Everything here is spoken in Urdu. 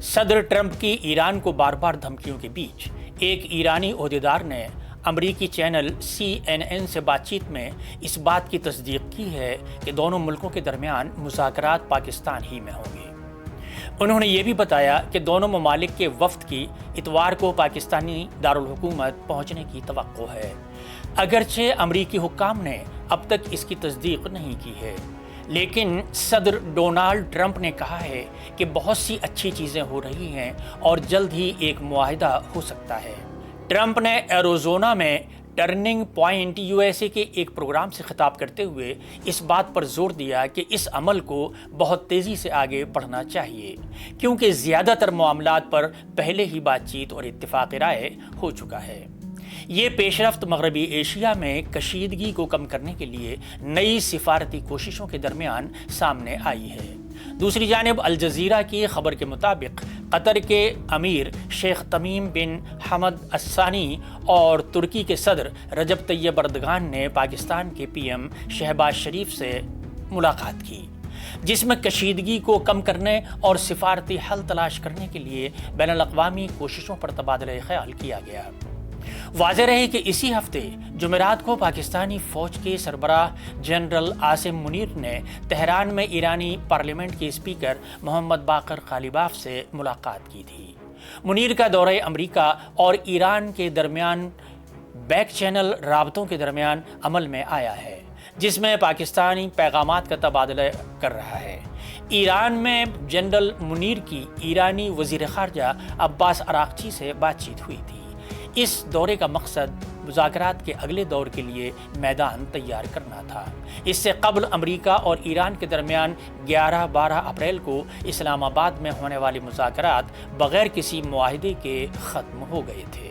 صدر ٹرمپ کی ایران کو بار بار دھمکیوں کے بیچ ایک ایرانی عہدیدار نے امریکی چینل CNN سے بات چیت میں اس بات کی تصدیق کی ہے کہ دونوں ملکوں کے درمیان مذاکرات پاکستان ہی میں ہوں گے۔ انہوں نے یہ بھی بتایا کہ دونوں ممالک کے وفد کی اتوار کو پاکستانی دارالحکومت پہنچنے کی توقع ہے، اگرچہ امریکی حکام نے اب تک اس کی تصدیق نہیں کی ہے، لیکن صدر ڈونالڈ ٹرمپ نے کہا ہے کہ بہت سی اچھی چیزیں ہو رہی ہیں اور جلد ہی ایک معاہدہ ہو سکتا ہے۔ ٹرمپ نے ایروزونا میں ٹرننگ پوائنٹ USA کے ایک پروگرام سے خطاب کرتے ہوئے اس بات پر زور دیا کہ اس عمل کو بہت تیزی سے آگے بڑھنا چاہیے، کیونکہ زیادہ تر معاملات پر پہلے ہی بات چیت اور اتفاق رائے ہو چکا ہے۔ یہ پیش رفت مغربی ایشیا میں کشیدگی کو کم کرنے کے لیے نئی سفارتی کوششوں کے درمیان سامنے آئی ہے۔ دوسری جانب الجزیرہ کی خبر کے مطابق قطر کے امیر شیخ تمیم بن حمد الثانی اور ترکی کے صدر رجب طیب اردغان نے پاکستان کے PM شہباز شریف سے ملاقات کی، جس میں کشیدگی کو کم کرنے اور سفارتی حل تلاش کرنے کے لیے بین الاقوامی کوششوں پر تبادلہ خیال کیا گیا۔ واضح رہے کہ اسی ہفتے جمعرات کو پاکستانی فوج کے سربراہ جنرل عاصم منیر نے تہران میں ایرانی پارلیمنٹ کے اسپیکر محمد باقر قالیباف سے ملاقات کی تھی۔ منیر کا دورہ امریکہ اور ایران کے درمیان بیک چینل رابطوں کے درمیان عمل میں آیا ہے، جس میں پاکستانی پیغامات کا تبادلہ کر رہا ہے۔ ایران میں جنرل منیر کی ایرانی وزیر خارجہ عباس اراغچی سے بات چیت ہوئی تھی۔ اس دورے کا مقصد مذاکرات کے اگلے دور کے لیے میدان تیار کرنا تھا۔ اس سے قبل امریکہ اور ایران کے درمیان 11-12 اپریل کو اسلام آباد میں ہونے والے مذاکرات بغیر کسی معاہدے کے ختم ہو گئے تھے۔